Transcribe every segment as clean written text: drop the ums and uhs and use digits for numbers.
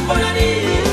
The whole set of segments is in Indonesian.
Napoli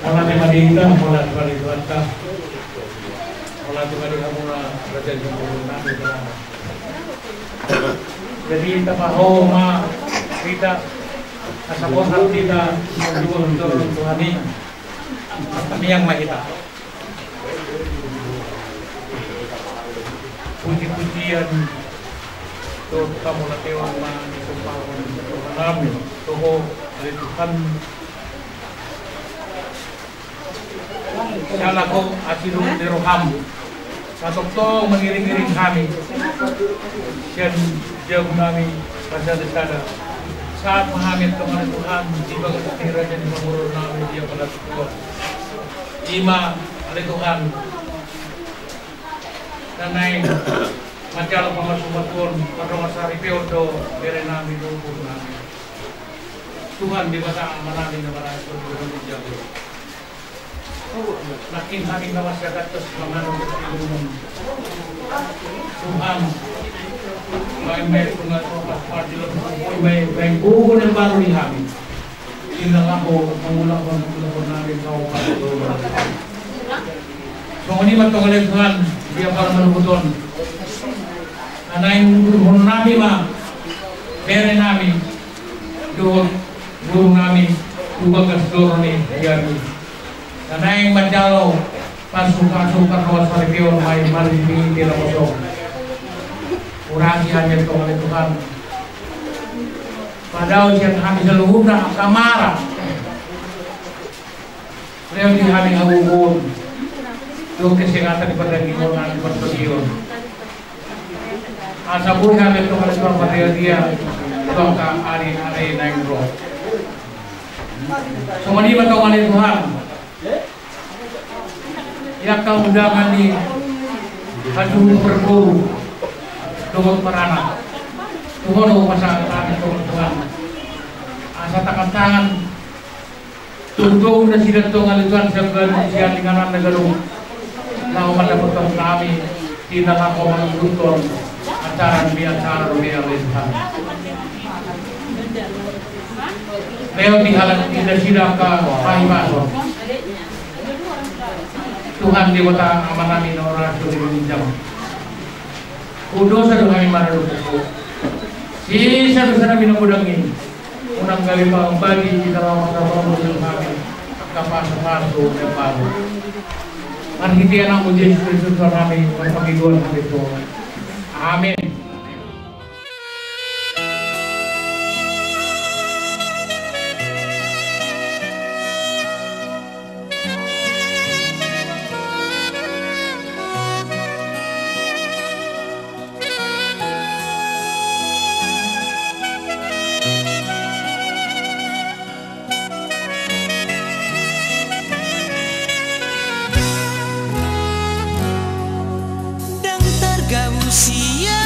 Wala di Madinah, wala di Madinah, wala di Madinah mula raja yang nabi berada. Jadi tapaho ma kita asapon kita menjual Tuhan ini kami yang mahita. Puji-pujian tuh kamu lakukan sumpah kami tuh dari Tuhan. Salah ko asilong diroham katokto mengiring-iring kami siyan jauh kami pada desada saat menghamil kepada Tuhan tiba ketira dan mengurus kami dia pada Tuhan lima oleh Tuhan kanay macalo pamasumatun pada masari peodo bere nami lubur nami Tuhan di mata manami na maraming pagbubunin jago. Laking haming na masyarakat terus menganut ilmu Tuhan may pengaturan di dalam may buku yang baru di kami tinggal ako mengulang namin kau so ini matunggalin Tuhan dia para menubuton anayin guru namin bere namin doon guru namin tubagas doro ni Yami karena yang menjalo pasukan kawas paripion may malibing di Ramosong kurang hanya oleh Tuhan padahal yang kami seluruh na kamara beliau di kami ngabubun yung kesehatan di perdagingan di perdagingan asa pun kami oleh Tuhan pada dia Tuhan ka ari naik roh semua ini batang oleh Tuhan ya kau undangan di aduh berburu doon marana tuhono pasangan Tuhan asa tangan tundong na sila itong alituan sa siya tinganan na galong na umatapotong kami tinang ako mangututon acaran biasa rumia Tuhan leo dihalang tidak sila ka pahimaso Tuhan di kota aman namin na orasyon di Minjam. Kudo sa kami maralupok. Sisa sa namin ang udangin. Unang gabi pa ang bagi di dalam masyarakat ng kami. Kapaso-paso ng bago. Marhitian ang ujian Kristus sa namin magpagiguan ng ito. Amen. Usia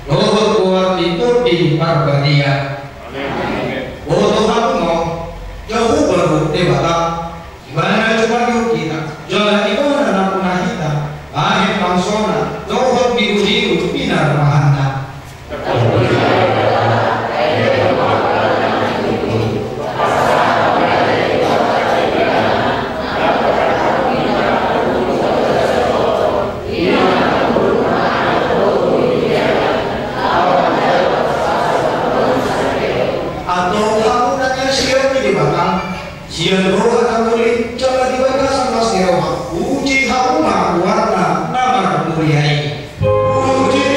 Lohot kuat itu di parbadia. Bodoh aku mau jauh baru dewata. Gimana coba yuk kita jalan itu anak punah kita. Akhir pangsona lohot biru pinar mahana. Sian roh akan kulit jangan dibaca sama siroha uji hakuma warna nama muriai uji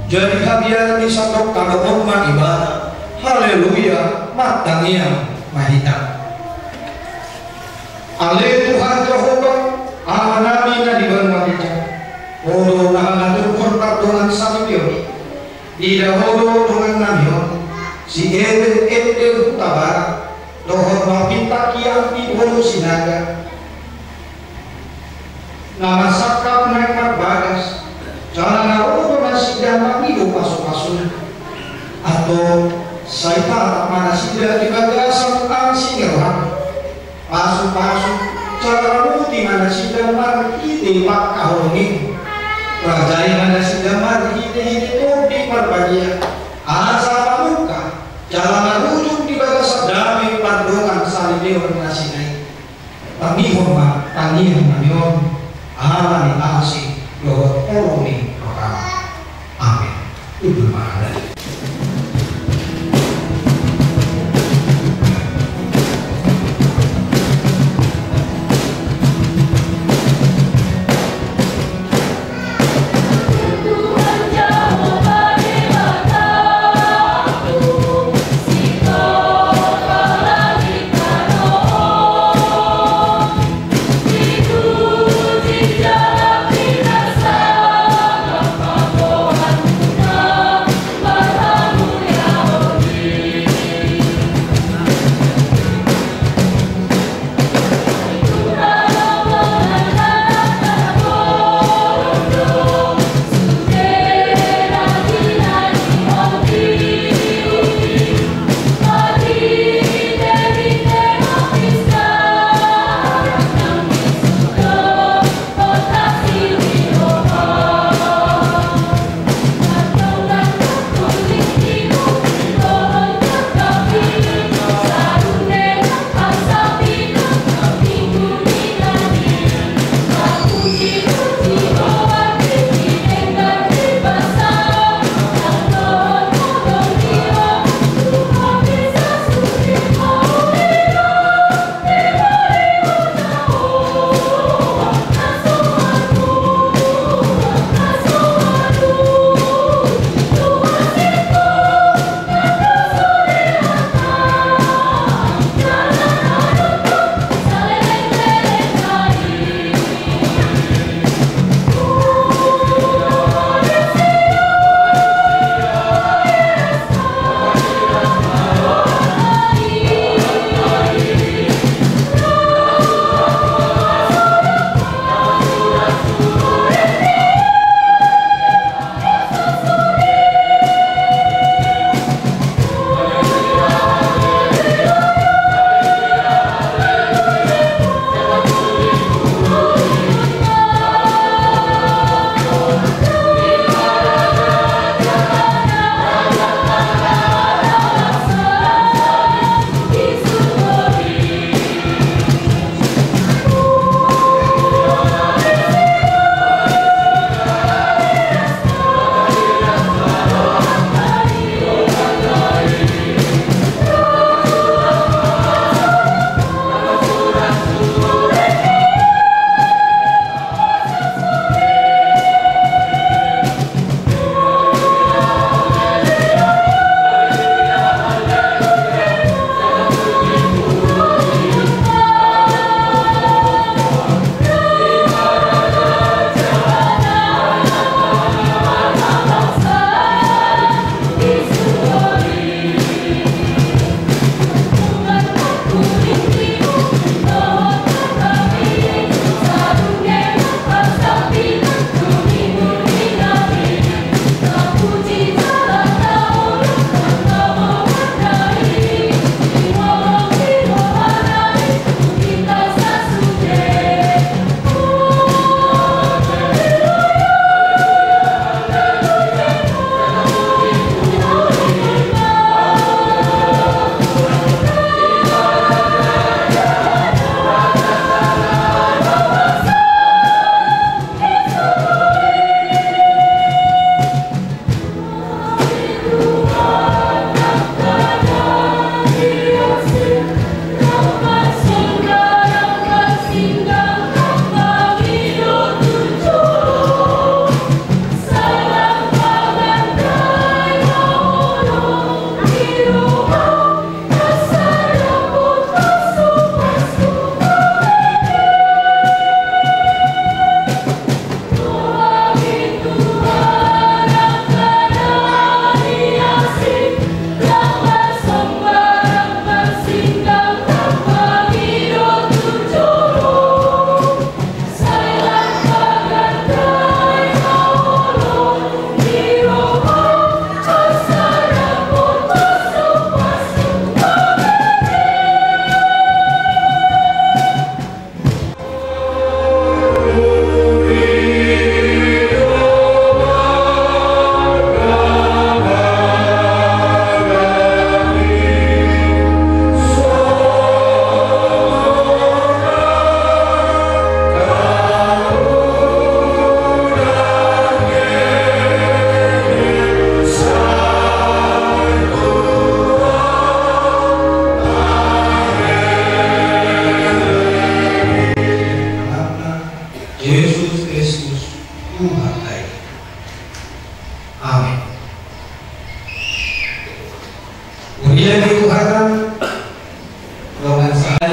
jadi hadiah di satu kalau hormat ibadah haleluya matangnya mahita ale Tuhan Jehovah amanami na di bermahita hodo na ngatur hormat dengan sami biori di hodo dengan namion si ede tabar dohor mapita kiang di bolu sinaga nama sakap naik marbagas jangan naruto na sida mamido pasok-pasok atau saya tak mana sida di bagasang ang singeran pasok-pasok cara ruti mana sida marhide makahongin rajai mana sida marhide itu di perbagian asa pamuka jalan naruto di bagasang dami pandongan salidewan nasinai pangihon ma tangihan namion alani asik Lord Oroni Amin. Ibu Maha. Hidup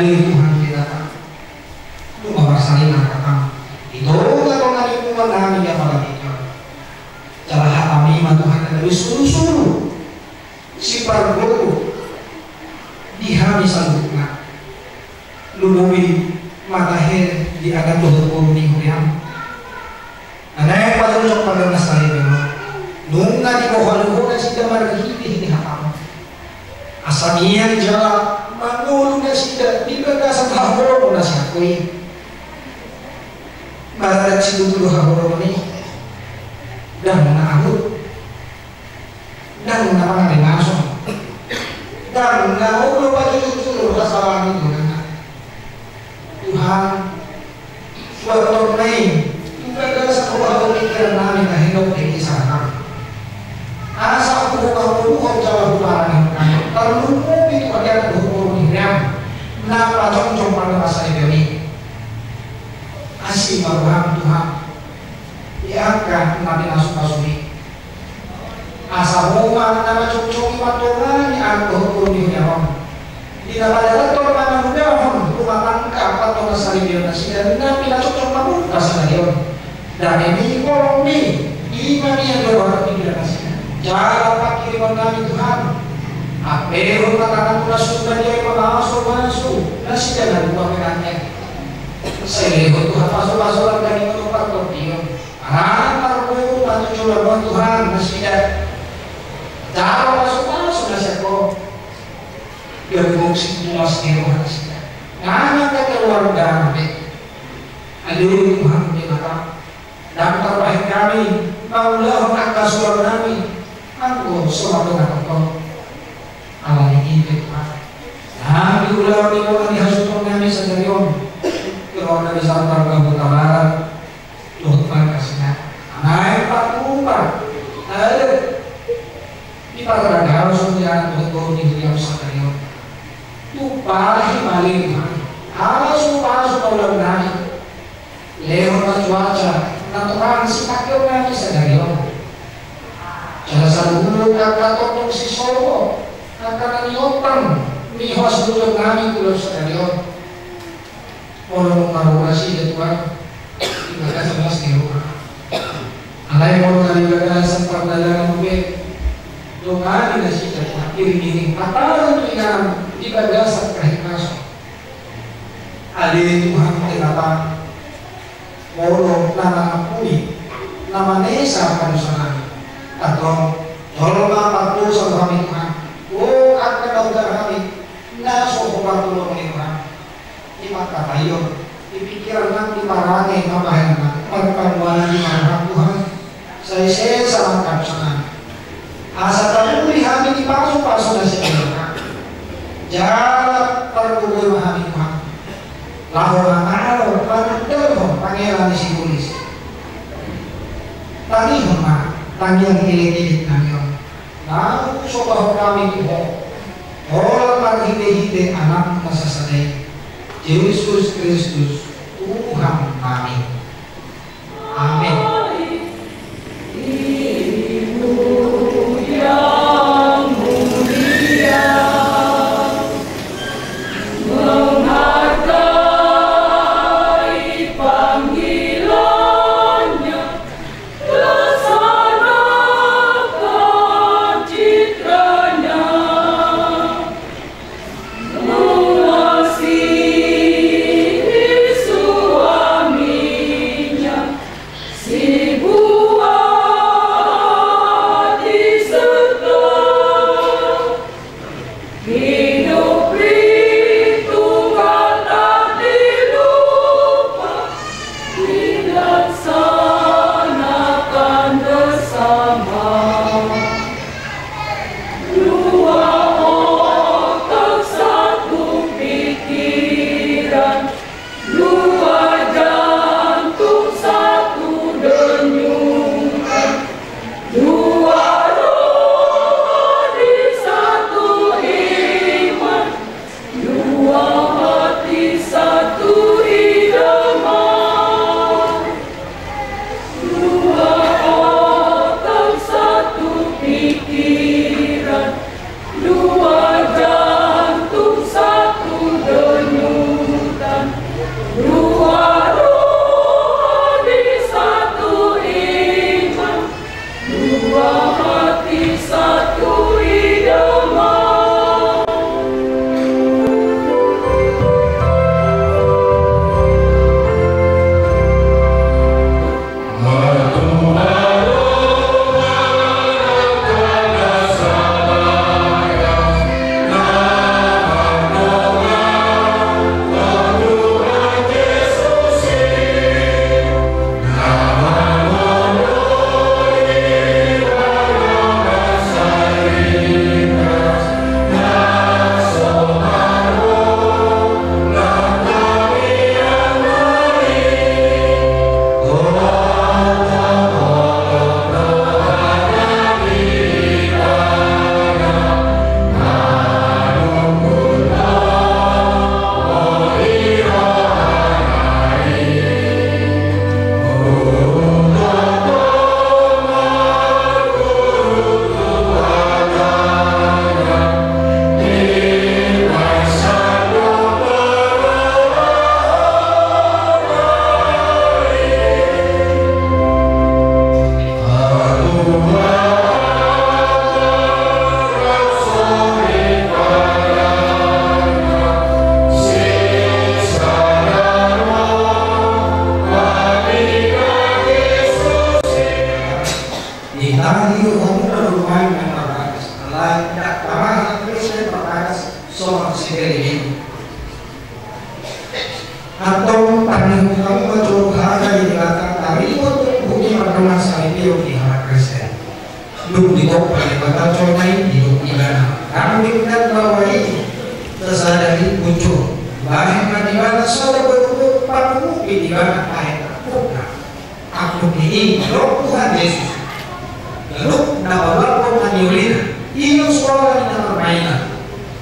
Hadirin Tuhan kita lupa bersalin kata itu kalau nari Tuhan kami yang malam itu cara kami Tuhan dari suruh si parguru dihami salutna luluwi matahir di agan Tuhan ni huriam anay padulok pada nasari beno nung na di ko na si damar hindi hakam asamian jala mangulong na sida di ba sa hahoro na siya koy maradag si tutulo hahoro ni dan na ahot dan na mga rimaso dan na ulo pa tutulo kasalanan ito na Tuhan suatu name juga sa kawaw pikiran namin na hinok ng isa kami asa ko buka jawa bukaran ng tarunong ito kaya buhuro ni Riyam na patong-tong pada masa ini asih baruham Tuhan diangkat nabi nasuk-nasuni asa rumah nama cuk-cuk patungan yang buhuro ni Riyam di dapat dapat mana Riyam rumah tangka patong nasari biar nasi dan nabi nasuk-cuk patungan kasih dan ini kolom ni iman yang berwarna pikiran nasi jalan pakiriman kami Tuhan apero katakan pula sudah dia masuk nasi jangan buang kenanya seleho Tuhan masuk dari menumpang kopion antarku bantu coba Tuhan nasi jalan masuk nasi aku biar buksin puas dewa nasi ngana ke keluarga kami aduh Tuhan berkata dan terbaik kami maulah angka suara kami aku selalu mengatakan Allah ini Tuhan nah diulang di hasutan kami sendirian kalau dari Santar Kabupaten Barat Tuhan kasihnya naik Pak ada di Pak harus menjadi Tuhan di dunia sendirian tuh paling Tuhan harus ulang kami lewat cuaca natural si kakyo kami sendirian Jasa satu kakak topong si Solo kakak nanyopang mihos dulu kami kulo sendirian orang mengarulasi ya Tuhan ibadah sama sendiri alay mo kali ibadah sa pagdalang ube doa di nasi Tuhan iring-iring patalan tuingan ibadah sa kahikaso alay Tuhan tinatang Moro nama Pui nama Nesa pada sana atau tolong apa sa kami Tuhan oh akan dapat kami naso pagpatuloy ni Tuhan di mata tayo di pikiran ng di marami mabahan na pagpagwala di marami Tuhan sa isensa ang kapsanan asa tapuli kami di paso-paso na siya jalan perbubuy mahami Tuhan laho ang araw panagdalho pangeran ni si Pulis tanihon na tangyang ilit-ilit na yun nauso kami ito orang maghiti-hiti anak masasanay Yesus Kristus Tuhan kami amin Luasi atau pandangan kamu betul hanya di belakang tari untuk bukti permasalahan itu di hal Kristen. Belum ditopang di belakang comai hidup ibadah. Kamu dikenal bahwa ini tersadari muncul. Bahkan di mana saudara berkumpul pamupi di mana ayat aku ini roh Tuhan Yesus. Lalu nawalah pun anyulina. Iyo sekolah di permainan.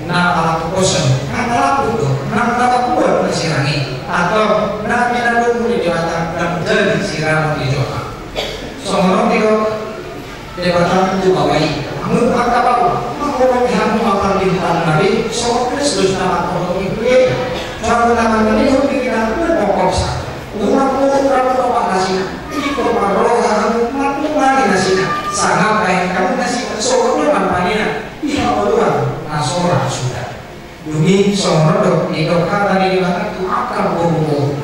Na alat kosan, na alat udo, na alat kuat disirangi, atau na pinadung di dewata dan menjadi siraman di Jawa. Soalnya dia dewata itu bawai. Namun apa bau? Mengurung yang makan di tanah Nabi, soal Kristus nama orang itu. Soal nama Nabi itu kita berpokok sah. Umat orang bapak nasi, ikut maroh matu lagi nasi. Sangat baik kamu nasi soal pampania. Iya orang nasora sudah. Demi soal itu kata di mana itu akan berhubung.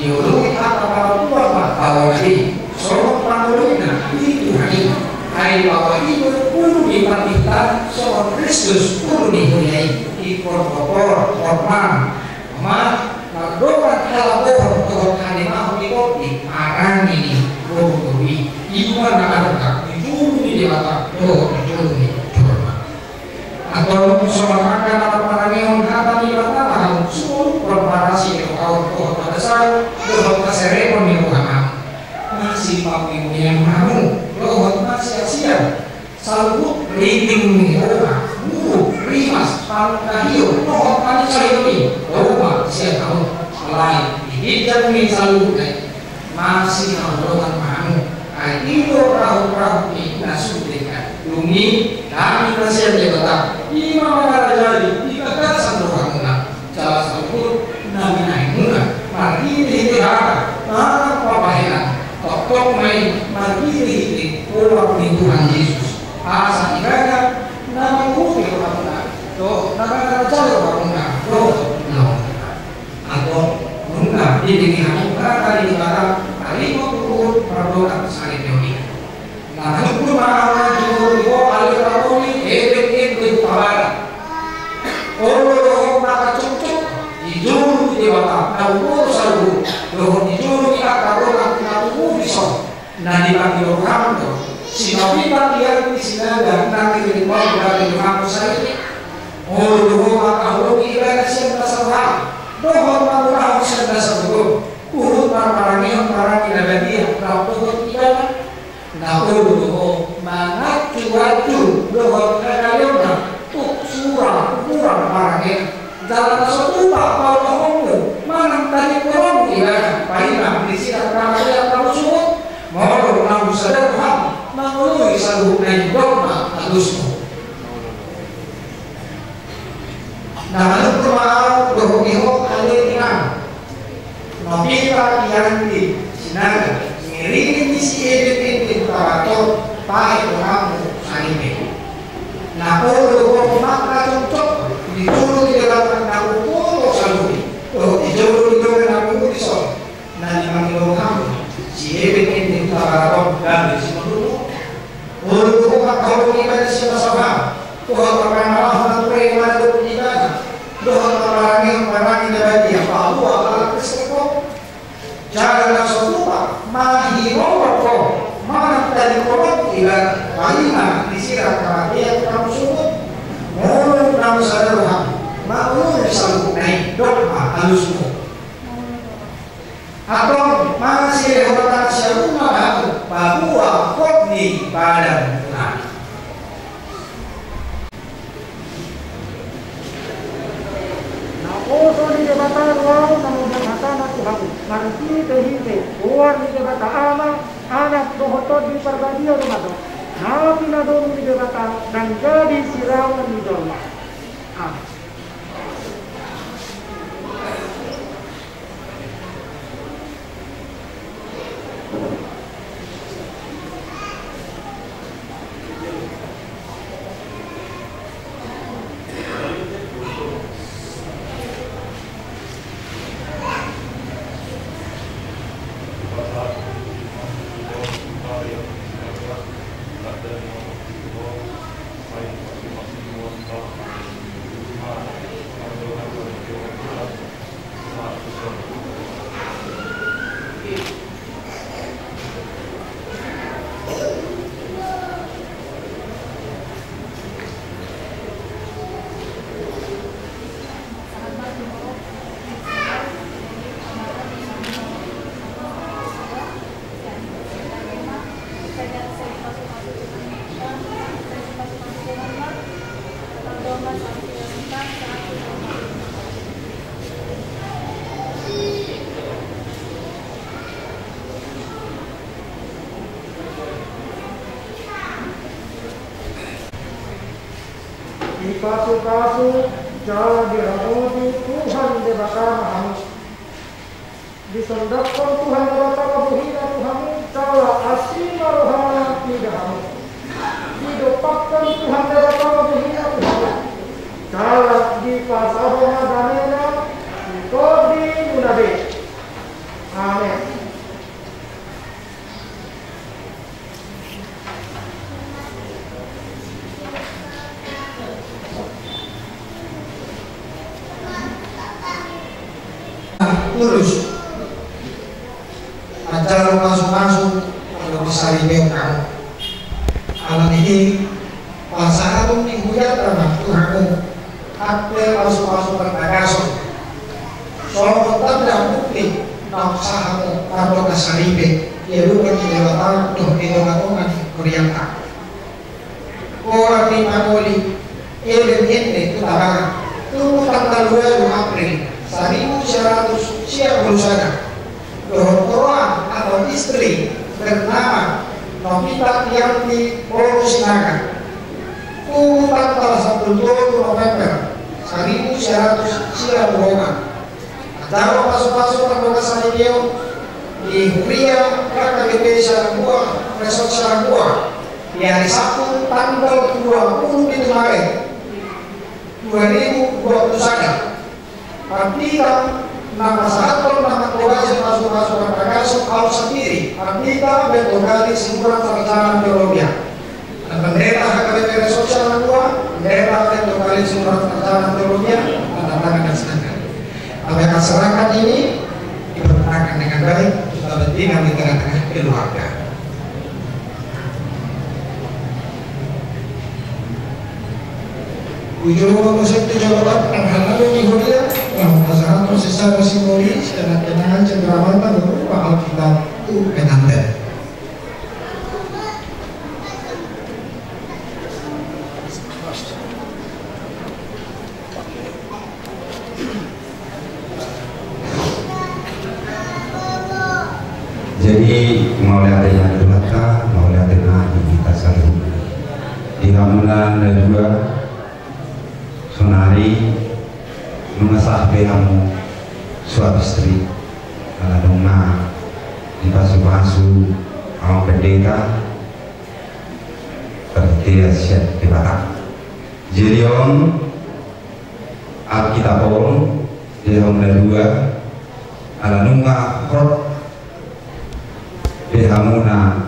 Yulu apa bapak bawa lagi. Soal pangulina itu hari. Hai bawa itu pun diperhatikan soal Kristus pun dihuniai. Ikut kopor, korban, amat, doa halabor untuk kalimah itu arang ini berhubungi. Ibu anak-anak itu di dewata, itu atau soal makan atau parani yang kata di belakang seluruh preparasi yang kau pada saat doa seremon di rumah masih pakai yang mau doa masih siap selalu reading doa guru rimas pangkahiu doa kali cari doa siap tahu lain hijab ini selalu masih doa mau itu perahu ini nasubkan dumi kami masih ada Imam Raja jika dasar doa salah satu nabi naik mula mari dihidupkan apa bahaya tok main mari dihidupkan orang di Tuhan Yesus asal ibadah nama bukti orang to nama raja orang to no atau enggak di dirimu kata di barang kali mau berdoa sekali teori nah itu mana juga alih-alih Pawara, orang maka cucuk dijuru di bawah, tahu selalu, doa dijuru di akar orang tahu bisa, nanti bagi orang tu, si nabi bagian di sini dan nanti di bawah dari rumah saya, doa maka orang ibadah siapa sahaja, doa maka orang siapa sahaja, urut orang ibadah dia, kau doa ibadah, nah doa mana cuacu doa kalian kurang marahnya jalan satu tak mau ngomong mana tadi kurang ya paling di sini kalau yang kamu suruh mau kamu sadar paham mau selalu naik dogma halusmu nah lalu kemal dohio aliran nobita yang di sinaga ngiringin di si edit di tawato pakai kamu salime nah kalau maka cocok dijuru di dalam aku puluh selalu dijuru di dalam aku bisa nanti manggil kamu si ebet ini tawaran dan di sini dulu untuk kalau kita di sini sama Tuhan akan Allah menerima doa kita doa orang yang dari apa Allah kesekop jangan langsung lupa mahirong kok mana tadi korok tidak paling disirat dia kamu sebut mau kamu sadar mau selalu naik doa halusmu atau masih orang siapa bahwa kok di badan Tuhan Oso di debata ruang namun debata natu haku ngarti tehite uar di debata ama anak dohoto di perbadio rumah nama pinadong di debata dan jadi siraman di dolma pasu-pasu jalan dirahmati Tuhan debata mahamu, disondakkan Tuhan debata kabuhina Tuhamu, cala asima rohana tidahamu, didopakkan Tuhan debata kabuhina Tuhamu, cala di pasabona danena, kodi munabe. Amin. Lurus ajar masuk-masuk kalau bisa ribet kamu alam ini pasangan menghujat ramah Tuhanmu akte masuk-masuk bertagason soal tetap bukti nafsahamu atau kasaribe ya lupa di lewatan tuh itu ngatungan kurianta orang di Manoli itu tabaran tunggu tanggal 2 April 1900 siap berusaha Dorotoran atau istri bernama Novita Tianti Porusinaga tunggu tanggal 1 November 1900 siap berusaha Jauh masuk-masuk terbuka Sanibio di Huria KKBP Sarangua Resort Sarangua di hari Sabtu tanggal 20 Maret 2021 Artinya nama satu nama tugas masuk-masuk termasuk kau sendiri. Artinya berkali simpulan perencanaan teologi. Dan pendeta HKBP Resort Sarangua, pendeta berkali simpulan perencanaan teologi, tanda tangan dan sedangkan. Apakah serahkan ini dipergunakan dengan baik untuk kepentingan di tengah-tengah keluarga. Ujung musik tujuan penghalaman di Huria, pasangan prosesnya simbolis dan kenangan cenderamata berupa Alkitab itu penanda. Jadi mau lihat yang belakang, mau lihat yang di kita selalu di hamunan dan juga sonari mengesah behamu suatu istri ala doma di pasu-pasu awang pendeta tertiada siap di Batak jirion Alkitab di hamunan dua ala nunga hot behamuna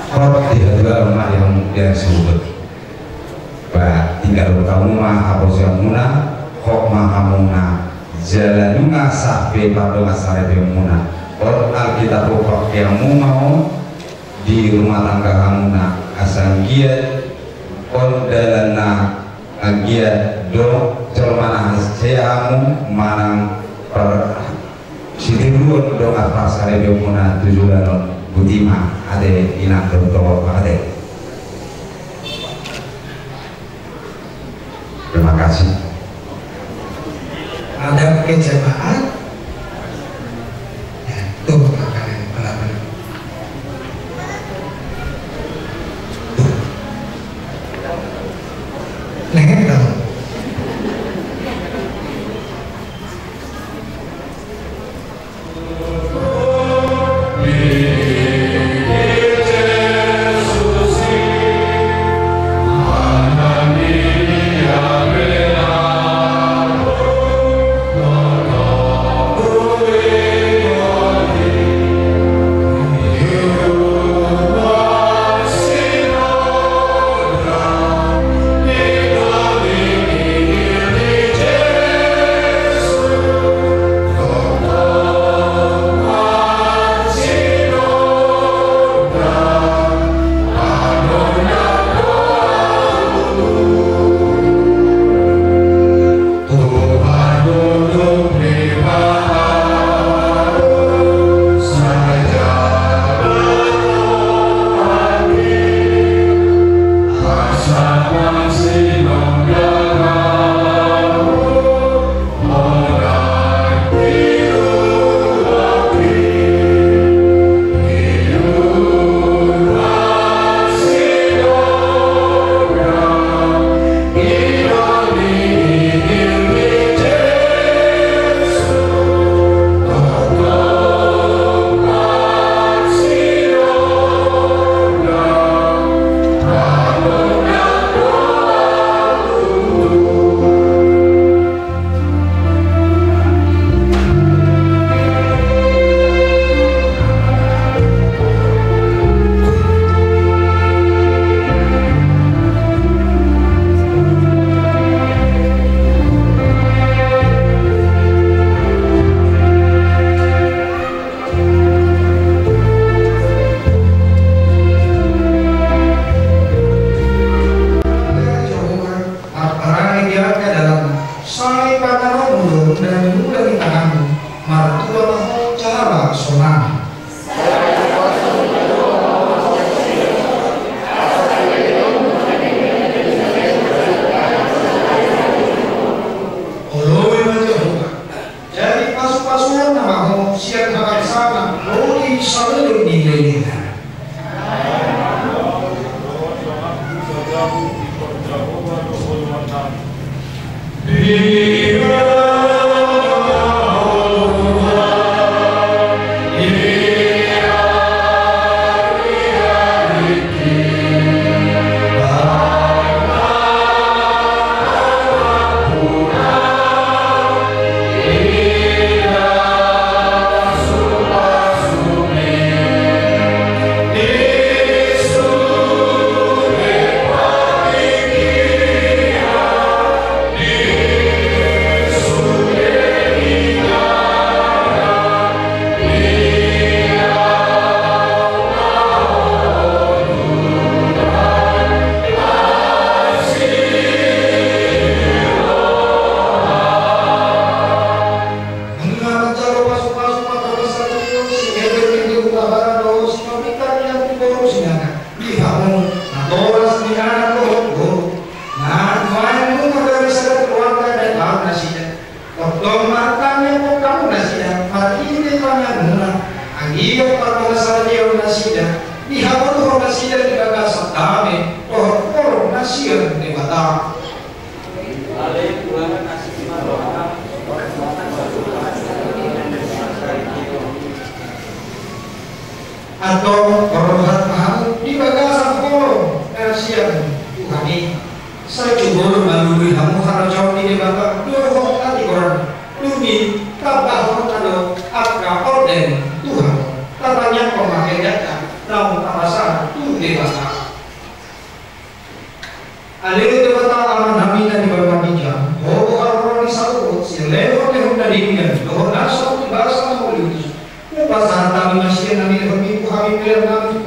hot tidak juga rumah yang dia sebut bah tinggal kamu mah apa sih muna hok mahamuna jalanunga sampai pada masalah behamuna or Alkitab pokok yang mau di rumah tangga kamuna asal giat or dalana giat do colmana haseamu manang per sidiruan do pasal behamuna tujuan Butima ada inang dokter ada. Terima kasih. Ada kejamaah ya, tuh makanan pelaban tuh lengket dong. Amen. dan mengulangi tanganmu, martua maho cara sonang. Oloi Jehovah, jadi pasu-pasuan namamu siang hangat sana, lori selalu nilainya. Atau korban mahal di bagasan kolom siang Tuhani saya coba melalui kamu harus jauh di bapak dohong tadi koran lumi tabah kado akra orden Tuhan tatanya pemakai data namun tabasan tuh dewasa alih dewasa aman hamina di bawah bijak orang di satu silewa lehong dari dia dohong nasa bahasa mulut pasahan kami masih nami berminggu kami bilang kami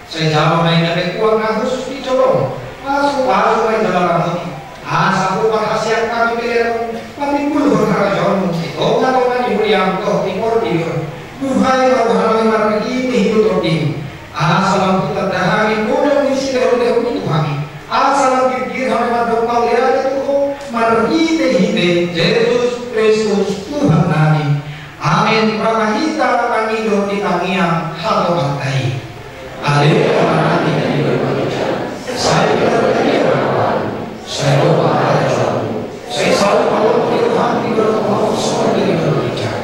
saya jawab main ada kuang khusus dicolong masuk main dalam kami asal upah hasil kami bilang kami pun berkarajon oh kalau kami mulia toh timur dia buhai kalau kami margi hidup terdim asal kita dahari mudah misi dari itu kami asal kita kami madok kau ya itu margi hidup Yesus Kristus Tuhan kami. Amin. Pramahita kami do di tangiang halo bantai. Alih kami dari berbicara. Saya berbicara. Saya berbicara. Saya selalu mau Tuhan di berdoa semua dari berbicara.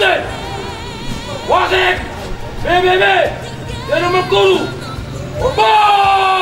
Kapten, wasit, PBB, dan nomor guru, Obat!